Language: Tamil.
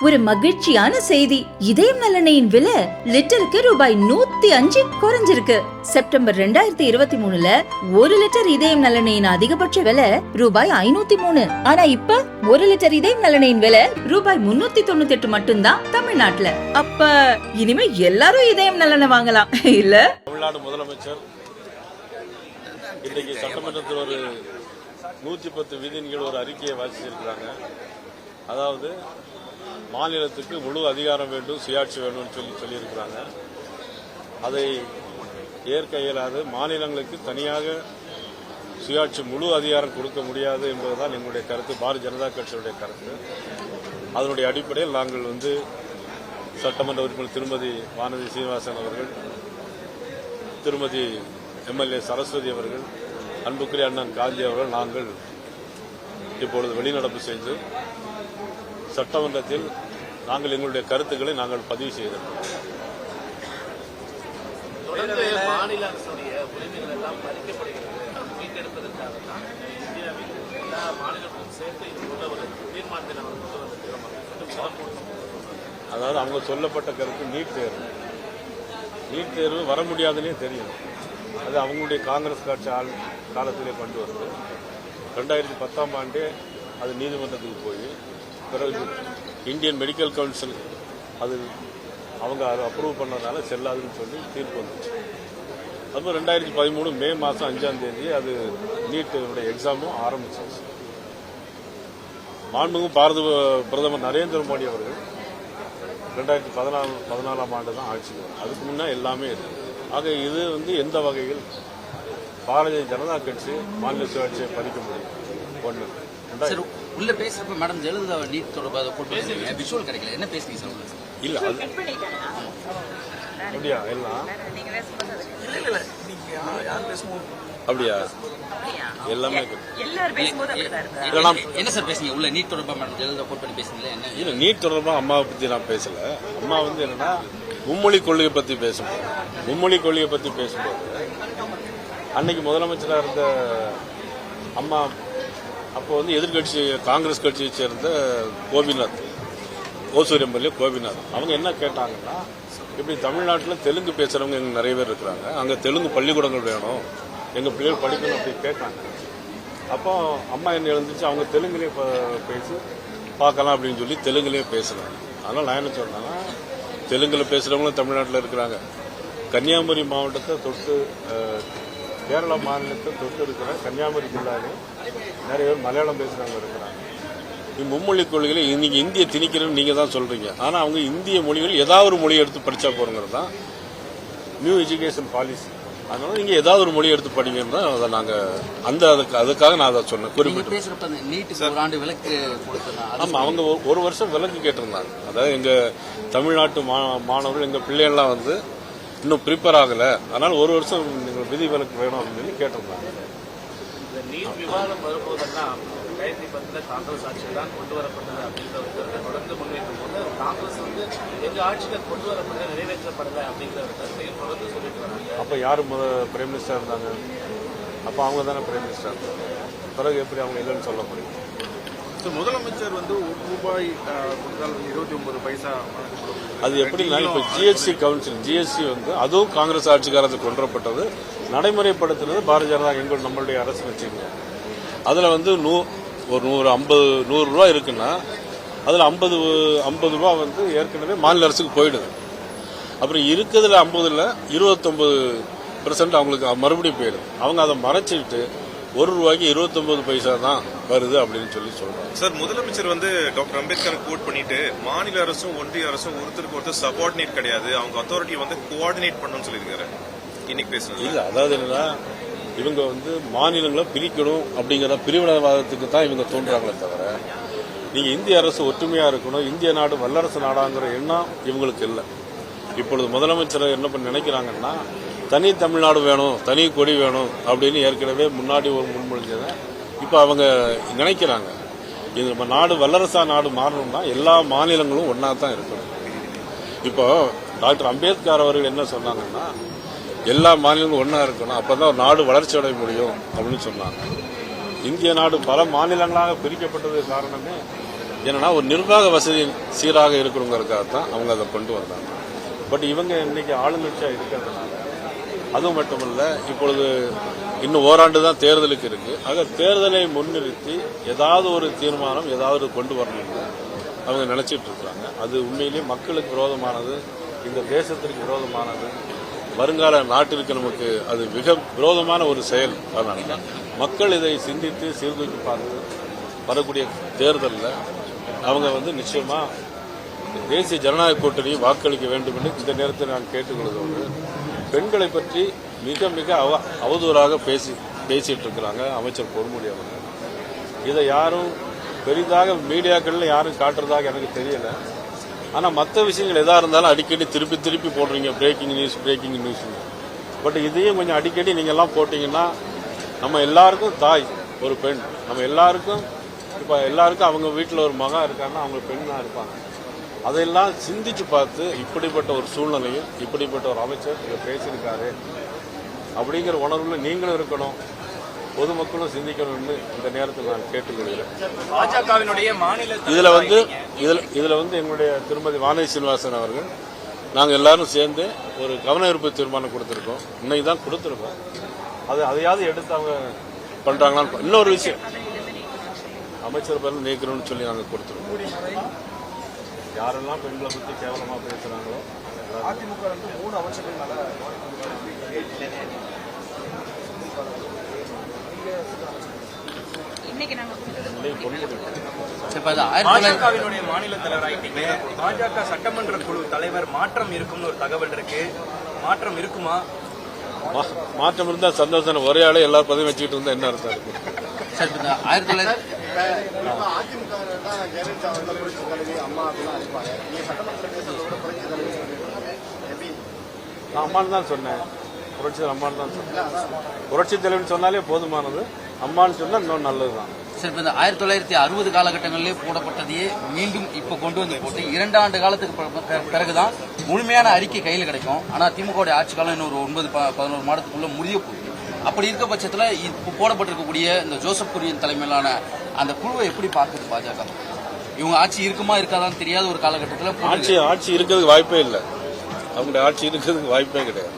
ஒரு மகிழ்ச்சியான செய்தி. இதயம் நல்லெண்ணெயின் விலை லிட்டருக்கு ரூபாய் 105 குறைஞ்சிருக்கு. செப்டம்பர் 2023ல 1 லிட்டர் இதயம் நல்லெண்ணெயின் அதிகபட்ச விலை ரூபாய் 503. ஆனா இப்ப 1 லிட்டர் இதயம் நல்லெண்ணெயின் விலை ரூபாய் 398 மட்டும்தான் தமிழ்நாட்டுல. அப்ப இனிமே எல்லாரும் இதயம் நல்லெண்ணெய் வாங்கலாம் இல்ல? தமிழ்நாடு முதலமைச்சர் இன்றைக்கு சட்டமன்றத்தில் ஒரு 110 விதியின் கீழ் ஒரு அறிக்கையை வாசிச்சிருக்கிறாங்க. அதாவது மாநிலத்துக்கு முழு அதிகாரம் வேண்டும், சுயாட்சி வேண்டும் சொல்லியிருக்கிறாங்க. அதை ஏற்க இயலாது. மாநிலங்களுக்கு தனியாக சுயாட்சி முழு அதிகாரம் கொடுக்க முடியாது என்பதுதான் எங்களுடைய கருத்து, பாரதிய ஜனதா கட்சியுடைய கருத்து. அதனுடைய அடிப்படையில் நாங்கள் சட்டமன்ற உறுப்பினர் திருமதி வானதி சீனிவாசன் அவர்கள், திருமதி எம்எல்ஏ சரஸ்வதி அவர்கள், அன்புக்குரிய அண்ணன் காந்தி அவர்கள் நாங்கள் இப்பொழுது வெளிநடப்பு செய்து சட்டமன்றத்தில் நாங்கள் எங்களுடைய கருத்துக்களை நாங்கள் பதிவு செய்திருக்கிறோம். மாநில அரசுடைய உரிமைகள் எல்லாம் பறிக்கப்படுகிறது, மீட்டெடுப்பதற்காக தான் இந்தியாவில் எல்லா மாநிலங்களும் சேர்த்து இது ஒரு தீர்மானத்தை நாங்கள் கொண்டு வந்திருக்கிறோம். அதாவது அவங்க சொல்லப்பட்ட கருத்து நீட் தேர்வு. நீட் தேர்வு வர முடியாதுன்னே தெரியும். அது அவங்களுடைய காங்கிரஸ் கட்சி காலத்திலே கொண்டு வருது. 2010ஆம் ஆண்டே அது நீதிமன்றத்துக்கு போய் பிறகு இந்தியன் மெடிக்கல் கவுன்சில் அது அவங்க அப்ரூவ் பண்ணதுனால செல்லாதுன்னு சொல்லி தீர்ப்பு வந்துச்சு. அதுவும் 2013 மே மாதம் 5ஆம் தேதி அது நீட்டுடைய எக்ஸாமும் ஆரம்பிச்சிச்சு. மாண்புமிகு பாரத பிரதமர் நரேந்திர மோடி அவர்கள் 2014ஆம் ஆண்டு தான் ஆட்சி. அதுக்கு முன்னே எல்லாமே இருக்கு. ஆக இது எந்த வகையில் பாரதிய ஜனதா கட்சி மாநில சுயாட்சியை பறிக்க முடியும்? ஒன்று. உள்ள பேசுறப்ப மேடம் ஜெயலலிதா நீட் தொடர்பாக போட்டு விஷுவல் கிடைக்கல, என்ன பேசுறீங்க சார்? இல்ல அது அப்படியா? எல்லாம் அப்படியா? எல்லாமே என்ன சார் பேசுங்க? உள்ள நீட் தொடர்பாக மேடம் ஜெயலலிதா போட் பண்ணி பேசுறீங்களா? என்ன இல்ல, நீட் தொடர்பாக அம்மாவை பத்தி நான் பேசல. அம்மா என்னன்னா மும்மொழி கொள்கையை பத்தி பேசும்போது அன்னைக்கு முதலமைச்சராக இருந்த அம்மா அப்போ எதிர்கட்சி காங்கிரஸ் கட்சியை சேர்ந்த கோபிநாத், ஓசூர் எம்எல்ஏ கோபிநாத், அவங்க என்ன கேட்டாங்கன்னா, இப்படி தமிழ்நாட்டில் தெலுங்கு பேசுறவங்க எங்க நிறைய பேர் இருக்கிறாங்க, அங்கே தெலுங்கு பள்ளிக்கூடங்கள் வேணும், எங்க பிள்ளைகள் படிக்கணும் அப்படி கேட்டாங்க. அப்போ அம்மா என்ன எழுந்துச்சு, அவங்க தெலுங்குலேயே பேசி பார்க்கலாம் அப்படின்னு சொல்லி தெலுங்குலேயே பேசுறாங்க. அதனால நான் என்ன சொன்னேன்னா, தெலுங்குல பேசுறவங்களும் தமிழ்நாட்டில் இருக்கிறாங்க. கன்னியாகுமரி மாவட்டத்தை தொட்டு கேரளா மாநிலத்தை தொட்டு இருக்கிற கன்னியாகுமரி ஜில்லாவிலே நிறைய பேர் மலையாளம் பேசுறவங்க இருக்கிறாங்க. மும்மொழி கொள்கையில இன்னைக்கு இந்திய திணிக்கிறேன்னு நீங்க தான் சொல்றீங்க. ஆனா அவங்க இந்திய மொழிகள் ஏதாவது ஒரு மொழி எடுத்து படிச்சா போறோங்கிறது தான் நியூ எஜுகேஷன் பாலிசி. அதனால நீங்க ஏதாவது ஒரு மொழி எடுத்து படிங்கன்னா அதை நாங்க அதுக்காக நான் அதை சொன்னேன். குறிப்பிட்டு ஆமா, அவங்க ஒரு வருஷம் விலக்கு கேட்டிருந்தாங்க. அதாவது எங்க தமிழ்நாட்டு மாணவர்கள் எங்க பிள்ளைகள்லாம் இன்னும் ப்ரிப்பேர் ஆகல, அதனால ஒரு வருஷம் விதி விலக்கு வேணும் அப்படின்னு சொல்லி கேட்டிருந்தாங்க. நீட் விவாதம் வரும்போதெல்லாம் 2010 காங்கிரஸ் ஆட்சியில் தான் கொண்டு வரப்பட்டது அப்படிங்கிறத தொடர்ந்து முன்வைக்கும் போது காங்கிரஸ் எங்க ஆட்சியில் கொண்டு வரப்பட்ட நிறைவேற்றப்படலை அப்படிங்கிற கருத்தை தொடர்ந்து சொல்லிட்டு வராங்க. அப்ப யாரு பிரைம் மினிஸ்டர் இருந்தாங்க? அப்ப அவங்க தானே பிரைம் மினிஸ்டர். பிறகு எப்படி அவங்க இல்லைன்னு சொல்ல முடியும்? முதலமைச்சர் ₹1 கொடுத்தால் 29 பைசா. அது எப்படின்னா, இப்ப ஜிஎஸ்டி கவுன்சில் ஜிஎஸ்டி அதுவும் காங்கிரஸ் ஆட்சி காலத்தில் கொண்டு வரப்பட்டது, நடைமுறைப்படுத்தினது பாரதிய ஜனதா நம்மளுடைய அரசு வச்சுக்கோங்க. அதுல ஒரு 100 ரூபா இருக்குன்னா அதுல 50 ரூபா ஏற்கனவே மாநில அரசுக்கு போயிடுது. அப்புறம் இருக்கிறதுல 50ல 29% அவங்களுக்கு மறுபடியும் போயிடுது. அவங்க அதை மறைச்சிட்டு ₹1 29 பைசா தான் வருது அப்படின்னு சொல்லி சொல்றாங்க. சார், முதலமைச்சர் டாக்டர் அம்பேத்கர் கோட் பண்ணிட்டு மாநில அரசும் ஒன்றிய அரசும் ஒருத்தருக்கு ஒருத்தர் சபார்டினேட் கிடையாது, அவங்க அத்தாரிட்டி கோஆர்டினேட் பண்ணணும்னு சொல்லியிருக்காரு. இன்னைக்கு பேசுறது இல்ல, அதாவது என்னன்னா, இவங்க மாநிலங்களை பிரிக்கணும் அப்படிங்கிற பிரிவினைவாதத்துக்கு தான் இவங்க தோன்றாங்களே தவிர, நீங்க இந்திய அரசு ஒற்றுமையா இருக்கணும், இந்திய நாடு வல்லரசு நாடாங்கிற எண்ணம் இவங்களுக்கு இல்லை. இப்பொழுது முதலமைச்சர் என்ன பண்ண நினைக்கிறாங்கன்னா, தனி தமிழ்நாடு வேணும், தனி கொடி வேணும் அப்படின்னு ஏற்கனவே முன்னாடி ஒரு முன்மொழிஞ்சதை இப்ப அவங்க நினைக்கிறாங்க. இது நம்ம நாடு வல்லரசா நாடு மாறணும்னா எல்லா மாநிலங்களும் ஒன்னா தான் இருக்கணும். இப்போ டாக்டர் அம்பேத்கர் அவர்கள் என்ன சொன்னாங்கன்னா, எல்லா மாநிலங்களும் ஒன்னா இருக்கணும், அப்பதான் ஒரு நாடு வளர்ச்சி அடைய முடியும் அப்படின்னு சொன்னாங்க. இந்திய நாடு பல மாநிலங்களாக பிரிக்கப்பட்டது காரணமே ஏன்னா ஒரு நிர்வாக வசதி சீராக இருக்கணுங்கிறதுக்காக தான் அவங்க அதை கொண்டு வந்தாங்க. பட் இவங்க இன்னைக்கு ஆளுங்கட்சியா இருக்கிறதுனால, அதுவும் மட்டுமல்ல இப்பொழுது இன்னும் ஓராண்டு தான் தேர்தலுக்கு இருக்கு. ஆக தேர்தலை முன்னிறுத்தி ஏதாவது ஒரு தீர்மானம் ஏதாவது கொண்டு வரணும்னு அவங்க நினைச்சிட்டு இருக்கிறாங்க. அது உண்மையிலேயே மக்களுக்கு விரோதமானது, இந்த தேசத்திற்கு விரோதமானது, வருங்கால நாட்டிற்கு நமக்கு அது மிக விரோதமான ஒரு செயல். அதனால மக்கள் இதை சிந்தித்து சீர்தூக்கி பார்த்து வரக்கூடிய தேர்தலில் அவங்க நிச்சயமா தேசிய ஜனநாயக கூட்டணி வாக்களிக்க வேண்டும் என்று இந்த நேரத்தில் நான் கேட்டுக்கொள்வதோடு, பெண்களை பற்றி மிக மிக அவதூறாக பேசிட்டு இருக்கிறாங்க அமைச்சர் பொன்முடி அவங்க. இதை யாரும் பெரிதாக மீடியாக்கள்ல யாரும் காட்டுறதாக எனக்கு தெரியல. ஆனா மற்ற விஷயங்கள் எதா இருந்தாலும் அடிக்கடி திருப்பி திருப்பி போடுறீங்க, பிரேக்கிங் நியூஸ். பட் இதையும் கொஞ்சம் அடிக்கடி நீங்க எல்லாம் போட்டீங்கன்னா, நம்ம எல்லாருக்கும் தாய் ஒரு பெண், நம்ம எல்லாருக்கும் இப்ப எல்லாருக்கும் அவங்க வீட்டில் ஒரு மகன் இருக்காங்கன்னா அவங்க பெண்ணா இருப்பாங்க. அதையெல்லாம் சிந்திச்சு பார்த்து இப்படிப்பட்ட ஒரு சூழ்நிலையில் இப்படிப்பட்ட ஒரு அமைச்சர் இதை பேசியிருக்காரு அப்படிங்கிற உணர்வுல நீங்களும் இருக்கணும், பொதுமக்களும் சிந்திக்கணும்னு இந்த நேரத்தில் நான் கேட்டுக்கொள்கிறேன். பாஜகவினுடைய மாநில இதுல எங்களுடைய திருமதி வானதி சீனிவாசன் அவர்கள் நாங்கள் எல்லாரும் சேர்ந்து ஒரு கவன ஈர்ப்பு தீர்மானம் கொடுத்திருக்கோம். இன்னைக்கு தான் கொடுத்திருக்கோம். அதையாவது எடுத்து அவங்க பண்றாங்களான்னு. இன்னொரு விஷயம், அமைச்சர் பேர் நீக்கணும்னு சொல்லி நாங்கள் கொடுத்துருக்கோம். யாரெல்லாம் பெண்களை பற்றி கேவலமா பேசுறாங்களோ, அதிமுக 3 அமைச்சர்கள் மேல பாஜகவினுடைய மாநில தலைவர் ஆயிட்டீங்க. பாஜக சட்டமன்ற குழு தலைவர் மாற்றம் இருக்கும்னு ஒரு தகவல் இருக்கு. மாற்றம் இருக்குமா? மாற்றம் இருந்தா சந்தோஷம். ஒரே ஆளே எல்லாரும் பதவி வச்சுக்கிட்டு இருந்தா என்ன அர்த்தம் இருக்கு? நான் அம்மான்னு தான் சொன்னேன். புரட்சி அம்மான்னு தான் சொன்னேன். புரட்சி தலைவன் சொன்னாலே போதுமானது, அம்மான்னு சொன்னா இன்னும் நல்லதுதான். சார், இந்த 1960 காலகட்டங்களிலே போடப்பட்டதையே மீண்டும் இப்ப கொண்டு வந்து போட்டு 2 ஆண்டு காலத்துக்கு பிறகுதான் முழுமையான அறிக்கை கையில் கிடைக்கும். ஆனா திமுக ஆட்சி காலம் இன்னொரு 9-11 மாதத்துக்குள்ள முடிய போகுது. அப்படி இருக்க பட்சத்துல இப்போ போடப்பட்டிருக்கக்கூடிய இந்த ஜோசப் குரியன் தலைமையிலான அந்த குழுவை எப்படி பார்க்குது பாஜக? இவங்க ஆட்சி இருக்குமா இருக்காதான்னு தெரியாத ஒரு காலகட்டத்தில் ஆட்சி இருக்கிறதுக்கு வாய்ப்பே இல்லை. அவங்களுடைய ஆட்சி இருக்கிறதுக்கு வாய்ப்பே கிடையாது.